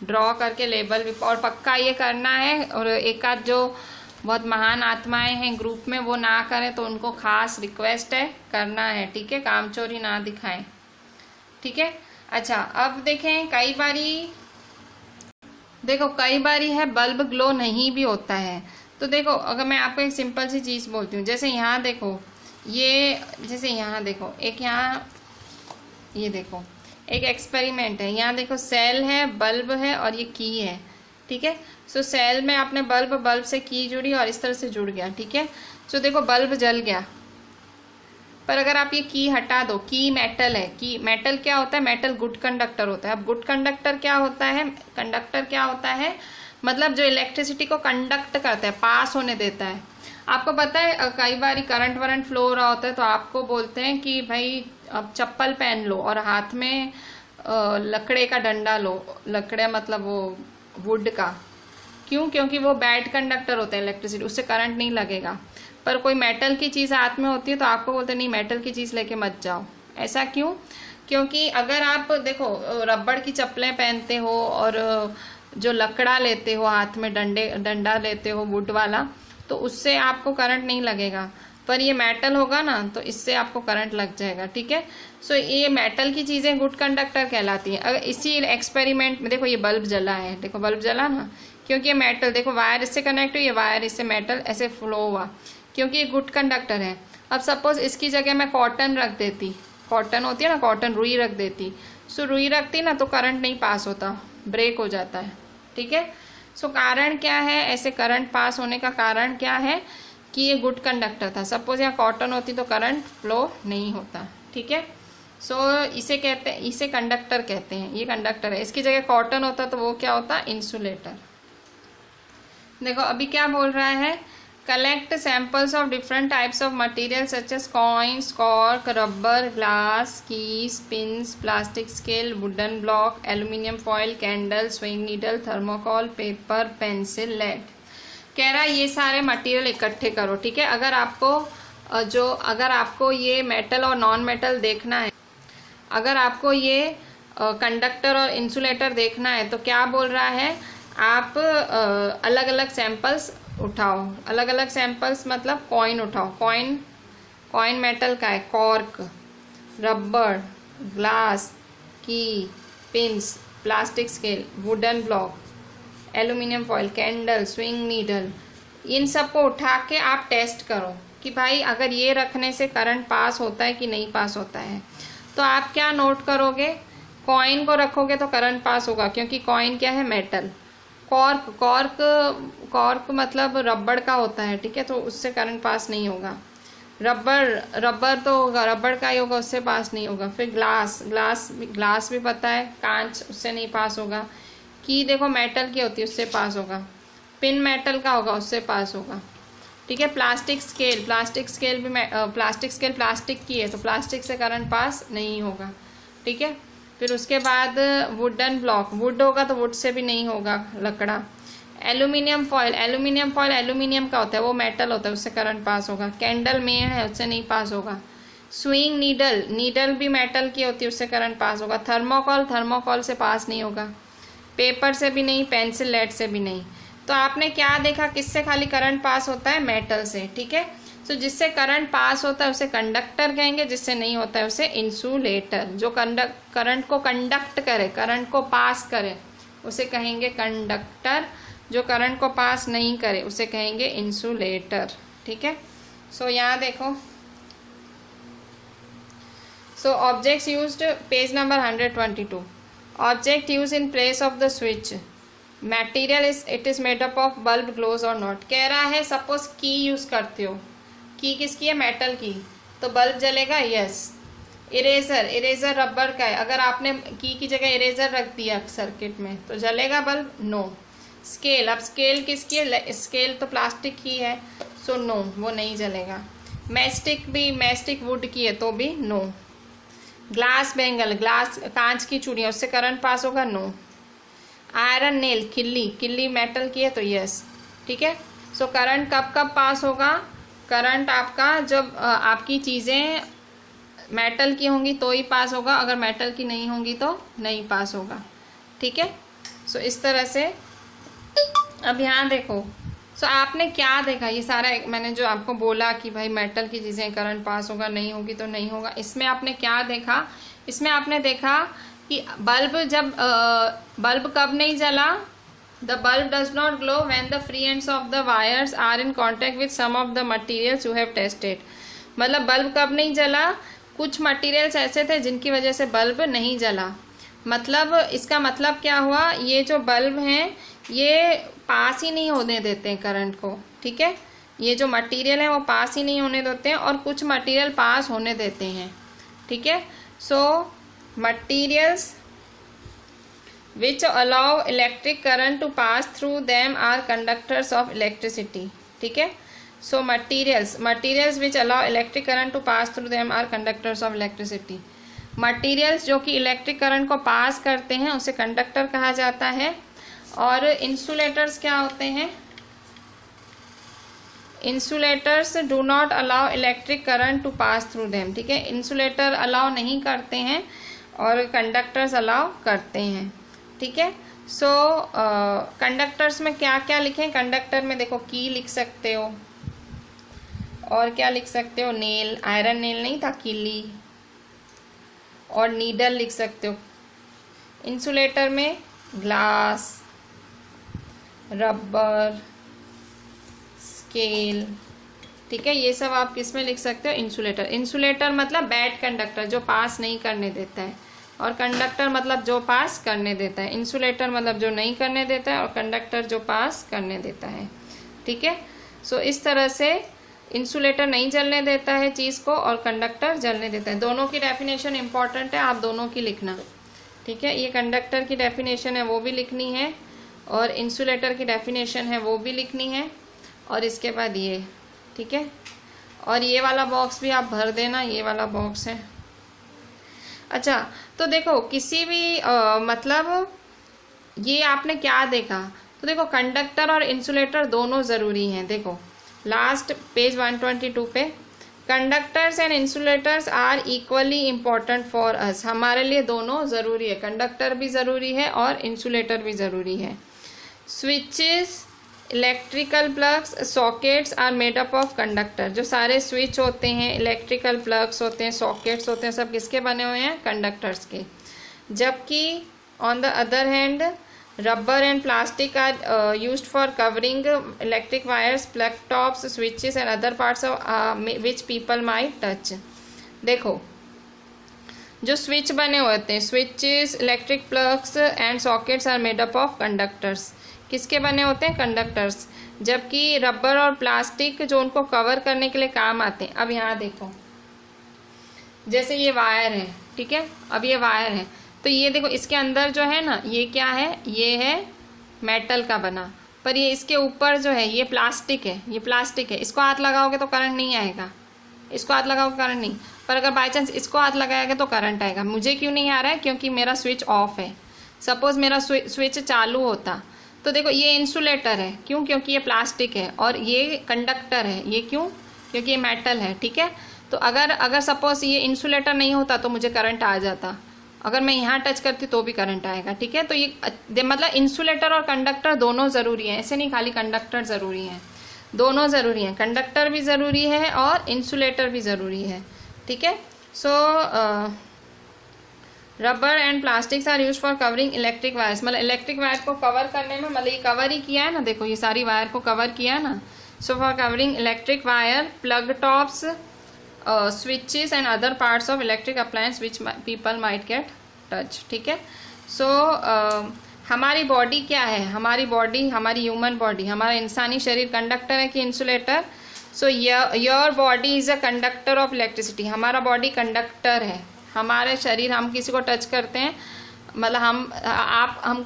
ड्रॉ करके लेबल भी, और पक्का ये करना है। और एक आध जो बहुत महान आत्माएं हैं ग्रुप में वो ना करें, तो उनको खास रिक्वेस्ट है करना है। ठीक है, कामचोरी ना दिखाएं। ठीक है, अच्छा अब देखें, कई बारी है बल्ब ग्लो नहीं भी होता है। तो देखो अगर मैं आपको एक सिंपल सी चीज़ बोलती हूँ, जैसे यहाँ देखो, ये जैसे यहाँ देखो, एक यहाँ ये देखो एक एक्सपेरिमेंट है। यहाँ देखो सेल है, बल्ब है और ये की है। ठीक है, सो सेल में आपने बल्ब से की जुड़ी और इस तरह से जुड़ गया। ठीक है, सो देखो बल्ब जल गया, पर अगर आप ये की हटा दो, की मेटल है, की मेटल क्या होता है, मेटल गुड कंडक्टर होता है। अब गुड कंडक्टर क्या होता है, कंडक्टर क्या होता है, मतलब जो इलेक्ट्रिसिटी को कंडक्ट करता है, पास होने देता है। आपको पता है कई बार करंट वरंट फ्लो हो रहा होता है तो आपको बोलते हैं कि भाई अब चप्पल पहन लो और हाथ में लकड़े का डंडा लो, लकड़े मतलब वो वुड का। क्यों? क्योंकि वो बैड कंडक्टर होता है इलेक्ट्रिसिटी, उससे करंट नहीं लगेगा। पर कोई मेटल की चीज़ हाथ में होती है तो आपको बोलते नहीं मेटल की चीज़ लेके मत जाओ। ऐसा क्यों? क्योंकि अगर आप देखो रबड़ की चप्पलें पहनते हो और जो लकड़ा लेते हो हाथ में, डंडा लेते हो वुड वाला, तो उससे आपको करंट नहीं लगेगा। पर ये मेटल होगा ना तो इससे आपको करंट लग जाएगा। ठीक है, सो ये मेटल की चीज़ें गुड कंडक्टर कहलाती हैं। अगर इसी एक्सपेरिमेंट में देखो ये बल्ब जला है, देखो बल्ब जला ना, क्योंकि ये मेटल, देखो वायर इससे कनेक्ट हुई, ये वायर इससे मेटल ऐसे फ्लो हुआ, क्योंकि ये गुड कंडक्टर है। अब सपोज इसकी जगह मैं कॉटन रख देती, कॉटन होती है ना कॉटन, रुई रख देती, सो रुई रखती ना तो करंट नहीं पास होता, ब्रेक हो जाता है। ठीक है, सो कारण क्या है, ऐसे करंट पास होने का कारण क्या है कि ये गुड कंडक्टर था। सपोज यहाँ कॉटन होती तो करंट फ्लो नहीं होता। ठीक है, सो इसे कहते हैं, इसे कंडक्टर कहते हैं, ये कंडक्टर है। इसकी जगह कॉटन होता तो वो क्या होता, इंसुलेटर। देखो अभी क्या बोल रहा है, collect samples of different types of material such as coins, cork, rubber, glass, keys, pins, plastic scale, wooden block, aluminium foil, candle, swing needle, thermocol, paper, pencil, lead. कह रहा है ये सारे मटेरियल इकट्ठे करो। ठीक है, अगर आपको ये मेटल और नॉन मेटल देखना है, अगर आपको ये कंडक्टर और इंसुलेटर देखना है तो क्या बोल रहा है, आप अलग अलग सैंपल्स उठाओ। अलग अलग सैंपल्स मतलब कॉइन उठाओ। कॉइन मेटल का है, cork, rubber, glass, key, pins, plastic scale, wooden block, aluminium foil, candle, swing needle, इन सबको उठा के आप टेस्ट करो कि भाई अगर ये रखने से करंट पास होता है कि नहीं पास होता है। तो आप क्या नोट करोगे, कॉइन को रखोगे तो करंट पास होगा क्योंकि कॉइन क्या है, मेटल। कॉर्क मतलब रबड़ का होता है। ठीक है, तो उससे करंट पास नहीं होगा। रबर तो होगा, रबड़ का ही होगा, उससे पास नहीं होगा। फिर ग्लास भी पता है, कांच, उससे नहीं पास होगा। की देखो मेटल की होती है, उससे पास होगा। पिन मेटल का होगा, उससे पास होगा। ठीक है, प्लास्टिक स्केल भी प्लास्टिक की है तो प्लास्टिक से करंट पास नहीं होगा। ठीक है, फिर उसके बाद वुडन ब्लॉक, वुड होगा तो वुड से भी नहीं होगा, लकड़ा। एल्यूमिनियम फॉयल एल्यूमिनियम का होता है, वो मेटल होता है, उससे करंट पास होगा। कैंडल में है, उससे नहीं पास होगा। स्विंग नीडल भी मेटल की होती है, उससे करंट पास होगा। थर्मोकॉल से पास नहीं होगा। पेपर से भी नहीं, पेंसिल, लेड से भी नहीं। तो आपने क्या देखा, किससे खाली करंट पास होता है, मेटल से, ठीक है। तो जिससे करंट पास होता है उसे कंडक्टर कहेंगे, जिससे नहीं होता है उसे इंसुलेटर। जो करंट को कंडक्ट करे, करंट को पास करे, उसे कहेंगे कंडक्टर। जो करंट को पास नहीं करे उसे कहेंगे इंसुलेटर, ठीक है। सो यहाँ देखो, so objects used, page number 122। Object use in place of the switch, material is, it is made up of bulb, glows or not. कह रहा है सपोज की यूज करते हो, की किसकी है, मेटल की, तो बल्ब जलेगा, यस। इरेजर, इरेजर रबर का है, अगर आपने की जगह इरेजर रख दिया सर्किट में तो जलेगा बल्ब, नो। स्केल, अब स्केल किसकी है, स्केल तो प्लास्टिक की है, सो नो, वो नहीं जलेगा। मैस्टिक भी, मैस्टिक वुड की है तो भी नो। ग्लास बैंगल, ग्लास कांच की चूड़ियाँ, उससे करंट पास होगा, नो। आयरन नेल, किल्ली, किल्ली मेटल की है तो यस, ठीक है। सो करंट कब कब पास होगा, करंट आपका जब आपकी चीज़ें मेटल की होंगी तो ही पास होगा, अगर मेटल की नहीं होंगी तो नहीं पास होगा, ठीक है। सो इस तरह से अब यहाँ देखो, सो आपने क्या देखा, ये सारा मैंने जो आपको बोला कि भाई मेटल की चीज़ें करंट पास होगा, नहीं होगी तो नहीं होगा, इसमें आपने क्या देखा, इसमें आपने देखा कि बल्ब जब बल्ब कब नहीं जला, the bulb does not glow when the free ends of the wires are in contact with some of the materials you have tested। मतलब बल्ब कब नहीं जला, कुछ मटेरियल्स ऐसे थे जिनकी वजह से बल्ब नहीं जला। मतलब इसका मतलब क्या हुआ, ये जो बल्ब हैं ये पास ही नहीं होने देते हैं करंट को, ठीक है। ये जो मटेरियल है वो पास ही नहीं होने देते हैं और कुछ मटेरियल पास होने देते हैं, ठीक है। सो materials which allow electric current to pass through them are conductors of electricity, ठीक है। so materials which allow electric current to pass through them are conductors of electricity। materials जो कि इलेक्ट्रिक करंट को पास करते हैं उसे कंडक्टर कहा जाता है। और इंसुलेटर्स क्या होते हैं, insulators do not allow electric current to pass through them, ठीक है। इंसुलेटर अलाउ नहीं करते हैं और कंडक्टर्स अलाउ करते हैं, ठीक है। सो कंडक्टर्स में क्या क्या लिखें, कंडक्टर में देखो की लिख सकते हो और क्या लिख सकते हो, नेल, आयरन नेल नहीं था, किली, और नीडल लिख सकते हो। इंसुलेटर में ग्लास, रबर, स्केल, ठीक है, ये सब आप किस में लिख सकते हो, इंसुलेटर। इंसुलेटर मतलब बैड कंडक्टर, जो पास नहीं करने देता है, और कंडक्टर मतलब जो पास करने देता है। इंसुलेटर मतलब जो नहीं करने देता है और कंडक्टर जो पास करने देता है, ठीक है। सो इस तरह से इंसुलेटर नहीं जलने देता है चीज़ को और कंडक्टर जलने देता है। दोनों की डेफिनेशन इंपॉर्टेंट है, आप दोनों की लिखना, ठीक है। ये कंडक्टर की डेफिनेशन है वो भी लिखनी है और इंसुलेटर की डेफिनेशन है वो भी लिखनी है, और इसके बाद ये, ठीक है। और ये वाला बॉक्स भी आप भर देना, ये वाला बॉक्स है। अच्छा, तो देखो किसी भी मतलब ये आपने क्या देखा, तो देखो कंडक्टर और इंसुलेटर दोनों ज़रूरी हैं। देखो लास्ट पेज 122 पे, conductors and insulators are equally important for us, हमारे लिए दोनों ज़रूरी है, कंडक्टर भी ज़रूरी है और इंसुलेटर भी ज़रूरी है। Switches, electrical plugs, sockets are made up of conductor, जो सारे स्विच होते हैं, इलेक्ट्रिकल प्लग्स होते हैं, सॉकेट्स होते हैं, सब किसके बने हुए हैं, कंडक्टर्स के। जबकि on the other hand rubber and plastic are used for covering electric wires, plug tops, switches and other parts of which people might touch. देखो जो स्विच बने होते हैं, switches, electric plugs and sockets are made up of conductors, किसके बने होते हैं, conductors. जबकि रबर और प्लास्टिक जो उनको कवर करने के लिए काम आते हैं। अब यहाँ देखो, जैसे ये वायर है, ठीक है, अब ये वायर है, तो ये देखो इसके अंदर जो है ना, ये क्या है, ये है मेटल का बना, पर ये इसके ऊपर जो है ये प्लास्टिक है, ये प्लास्टिक है। इसको हाथ लगाओगे तो करंट नहीं आएगा, इसको हाथ लगाओगे करंट नहीं, पर अगर बाई चांस इसको हाथ लगाएगा तो करंट आएगा। मुझे क्यों नहीं आ रहा है, क्योंकि मेरा स्विच ऑफ है। सपोज मेरा स्विच चालू होता तो देखो ये इंसुलेटर है, क्यों, क्योंकि ये प्लास्टिक है, और ये कंडक्टर है, ये क्यों, क्योंकि ये मेटल है, ठीक है। तो अगर सपोज ये इंसुलेटर नहीं होता तो मुझे करंट आ जाता, अगर मैं यहाँ टच करती तो भी करंट आएगा, ठीक है। तो ये मतलब इंसुलेटर और कंडक्टर दोनों जरूरी है, ऐसे नहीं खाली कंडक्टर जरूरी है, दोनों जरूरी है, कंडक्टर भी जरूरी है और इंसुलेटर भी जरूरी है, ठीक है। So rubber and plastics are use for covering electric wires, मतलब इलेक्ट्रिक वायर को कवर करने में, मतलब ये कवर ही किया है ना, देखो ये सारी वायर को कवर किया है ना। So for covering electric wire, plug tops, switches and other parts of electric appliance which people might get touch, ठीक है। सो हमारी बॉडी क्या है, हमारी बॉडी, हमारी ह्यूमन बॉडी, हमारा इंसानी शरीर कंडक्टर है कि insulator. So your body is a conductor of electricity, हमारा बॉडी कंडक्टर है, हमारे शरीर, हम किसी को टच करते हैं, मतलब हम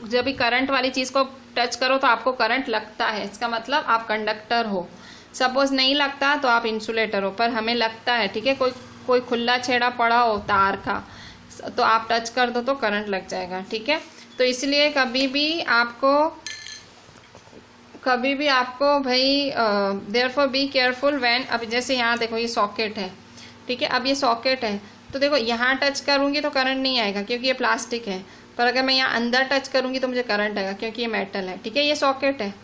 जब भी करंट वाली चीज़ को टच करो तो आपको करंट लगता है, इसका मतलब आप कंडक्टर हो। सपोज नहीं लगता तो आप इंसुलेटर हो, पर हमें लगता है, ठीक है। कोई खुला छेड़ा पड़ा हो तार का तो आप टच कर दो तो करंट लग जाएगा, ठीक है। तो इसलिए कभी भी आपको भाई देयरफॉर बी केयरफुल व्हेन, अब जैसे यहाँ देखो ये सॉकेट है, ठीक है। अब ये सॉकेट है तो देखो यहाँ टच करूँगी तो करंट नहीं आएगा क्योंकि ये प्लास्टिक है, पर अगर मैं यहाँ अंदर टच करूँगी तो मुझे करंट आएगा क्योंकि ये मेटल है, ठीक है, ये सॉकेट है।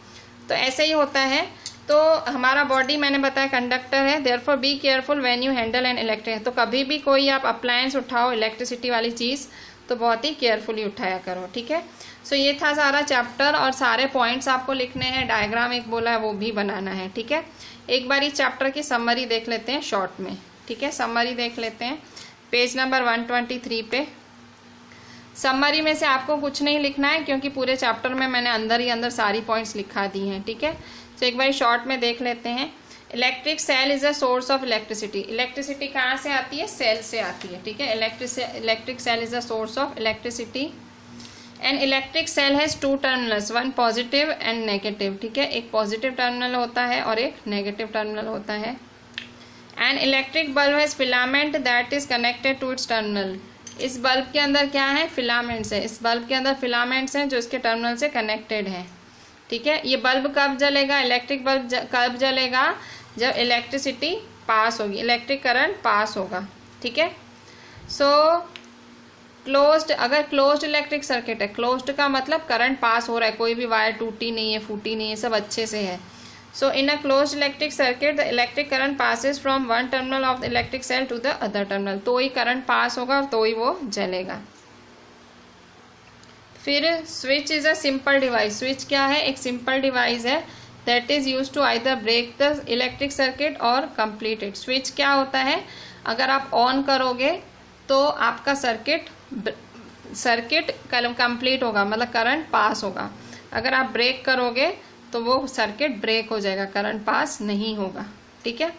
तो ऐसे ही होता है। तो हमारा बॉडी मैंने बताया कंडक्टर है, therefore be careful when you handle an electric, तो कभी भी कोई आप अप्लायंस उठाओ इलेक्ट्रिसिटी वाली चीज़ तो बहुत ही केयरफुली उठाया करो, ठीक है। सो ये था सारा चैप्टर और सारे पॉइंट्स आपको लिखने हैं, डायग्राम एक बोला है वो भी बनाना है, ठीक है। एक बार इस चैप्टर की समरी देख लेते हैं शॉर्ट में, ठीक है। समरी देख लेते हैं पेज नंबर 123 पे। समरी में से आपको कुछ नहीं लिखना है क्योंकि पूरे चैप्टर में मैंने अंदर ही अंदर सारी पॉइंट्स लिखा दी हैं, ठीक है। तो एक बार शॉर्ट में देख लेते हैं। Electric cell is a source of electricity, electricity कहाँ से आती है, सेल से आती है, ठीक है। Electric cell is a source of electricity and electric cell has two terminals, one positive and negative, ठीक है। एक पॉजिटिव टर्मिनल होता है और एक नेगेटिव टर्मिनल होता है। And electric bulb has filament that is connected to its terminal, इस बल्ब के अंदर क्या है, फिलामेंट्स है, इस बल्ब के अंदर फिलामेंट्स हैं जो इसके टर्मिनल से कनेक्टेड है, ठीक है। ये बल्ब कब जलेगा, इलेक्ट्रिक बल्ब कब जलेगा, जब इलेक्ट्रिसिटी पास होगी, इलेक्ट्रिक करंट पास होगा, ठीक है। सो क्लोज्ड, अगर क्लोज्ड इलेक्ट्रिक सर्किट है, क्लोज्ड का मतलब करंट पास हो रहा है, कोई भी वायर टूटी नहीं है, फूटी नहीं है, सब अच्छे से है। So in a closed electric circuit the electric current passes from one terminal of the electric cell to the other terminal, तो ही करंट पास होगा तो ही वो जलेगा। फिर switch is a simple device, switch क्या है, एक सिंपल डिवाइस है that is use to either break the electric circuit और कंप्लीट इट। स्विच क्या होता है, अगर आप ऑन करोगे तो आपका सर्किट कंप्लीट होगा, मतलब करंट पास होगा। अगर आप ब्रेक करोगे तो वो सर्किट ब्रेक हो जाएगा, करंट पास नहीं होगा, ठीक है।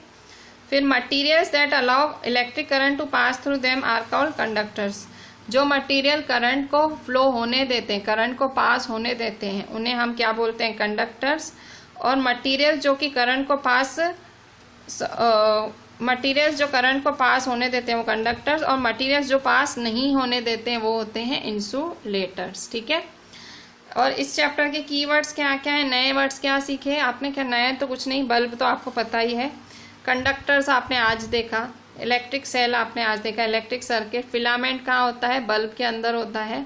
फिर materials that allow electric current to pass through them are called conductors, जो मटेरियल करंट को फ्लो होने देते हैं, करंट को पास होने देते हैं, उन्हें हम क्या बोलते हैं, कंडक्टर्स। और मटेरियल जो कि करंट को पास मटेरियल्स जो करंट को पास होने देते हैं वो कंडक्टर्स, और मटेरियल्स जो पास नहीं होने देते हैं वो होते हैं इंसुलेटर्स, ठीक है। और इस चैप्टर के कीवर्ड्स क्या क्या है, नए वर्ड्स क्या सीखे आपने, क्या नया तो कुछ नहीं, बल्ब तो आपको पता ही है, कंडक्टर्स आपने आज देखा, इलेक्ट्रिक सेल आपने आज देखा, इलेक्ट्रिक सर्किट, फिलामेंट कहाँ होता है, बल्ब के अंदर होता है,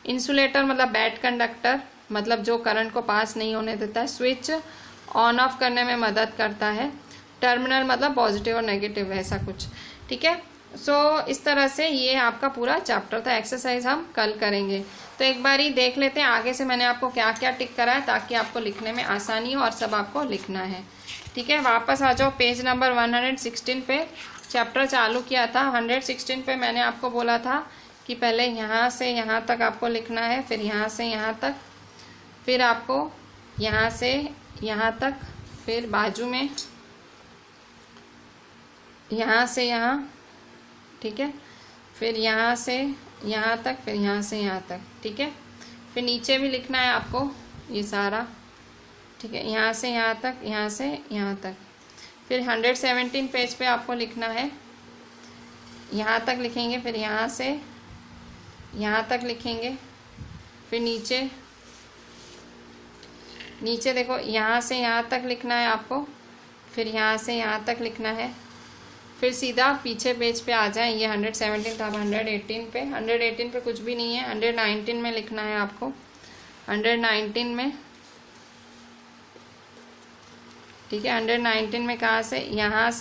इंसुलेटर मतलब बैड कंडक्टर, मतलब जो करंट को पास नहीं होने देता है, स्विच ऑन ऑफ करने में मदद करता है, टर्मिनल मतलब पॉजिटिव और नेगेटिव ऐसा कुछ, ठीक है। सो इस तरह से ये आपका पूरा चैप्टर था। एक्सरसाइज हम कल करेंगे, तो एक बार ही देख लेते हैं आगे से मैंने आपको क्या क्या टिक करा है ताकि आपको लिखने में आसानी हो, और सब आपको लिखना है, ठीक है। वापस आ जाओ पेज नंबर 116 पे, चैप्टर चालू किया था 116 पे, मैंने आपको बोला था कि पहले यहाँ से यहाँ तक आपको लिखना है, फिर यहाँ से यहाँ तक, फिर आपको यहाँ से यहाँ तक, फिर बाजू में यहाँ से यहाँ, ठीक है, फिर यहाँ से यहाँ तक, फिर यहाँ से यहाँ तक, ठीक है। फिर नीचे भी लिखना है आपको ये सारा, ठीक है, यहाँ से यहाँ तक, यहाँ से यहाँ तक। फिर 117 पेज पे आपको लिखना है, यहाँ तक लिखेंगे, फिर यहाँ से यहाँ तक लिखेंगे, फिर नीचे नीचे देखो यहाँ से यहाँ तक लिखना है आपको, फिर यहाँ से यहाँ तक लिखना है, फिर सीधा पीछे पेज पे आ जाए। ये 117 था, 118 पे। 118 पे कुछ भी नहीं है, 119 में लिखना है आपको। 119 में, ठीक है। 119 में कहाँ से, यहाँ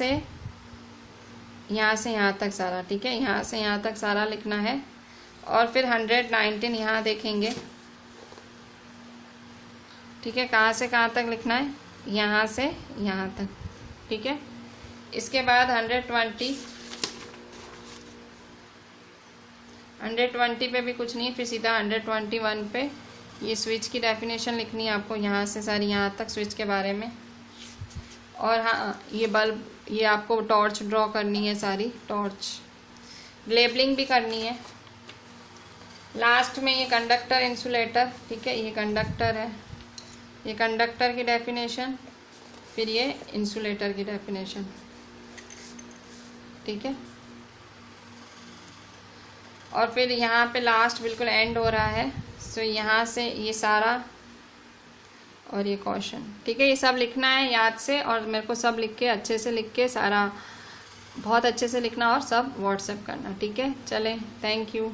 से यहाँ तक सारा, ठीक है। यहाँ से यहाँ तक सारा लिखना है। और फिर 119 यहाँ देखेंगे, ठीक है। कहाँ से कहाँ तक लिखना है, यहाँ से यहाँ तक, ठीक है। इसके बाद 120 पे भी कुछ नहीं, फिर सीधा 121 पे ये स्विच की डेफिनेशन लिखनी है आपको, यहाँ से सारी यहाँ तक स्विच के बारे में। और हाँ, ये बल्ब, ये आपको टॉर्च ड्रॉ करनी है, सारी टॉर्च लेबलिंग भी करनी है। लास्ट में ये कंडक्टर इंसुलेटर, ठीक है। ये कंडक्टर है, ये कंडक्टर की डेफिनेशन, फिर ये इंसुलेटर की डेफिनेशन, ठीक है। और फिर यहाँ पे लास्ट बिल्कुल एंड हो रहा है, सो यहाँ से ये सारा और ये क्वेश्चन, ठीक है। ये सब लिखना है याद से, और मेरे को सब लिख के, अच्छे से लिख के, सारा बहुत अच्छे से लिखना और सब व्हाट्सएप करना, ठीक है। चलें, थैंक यू।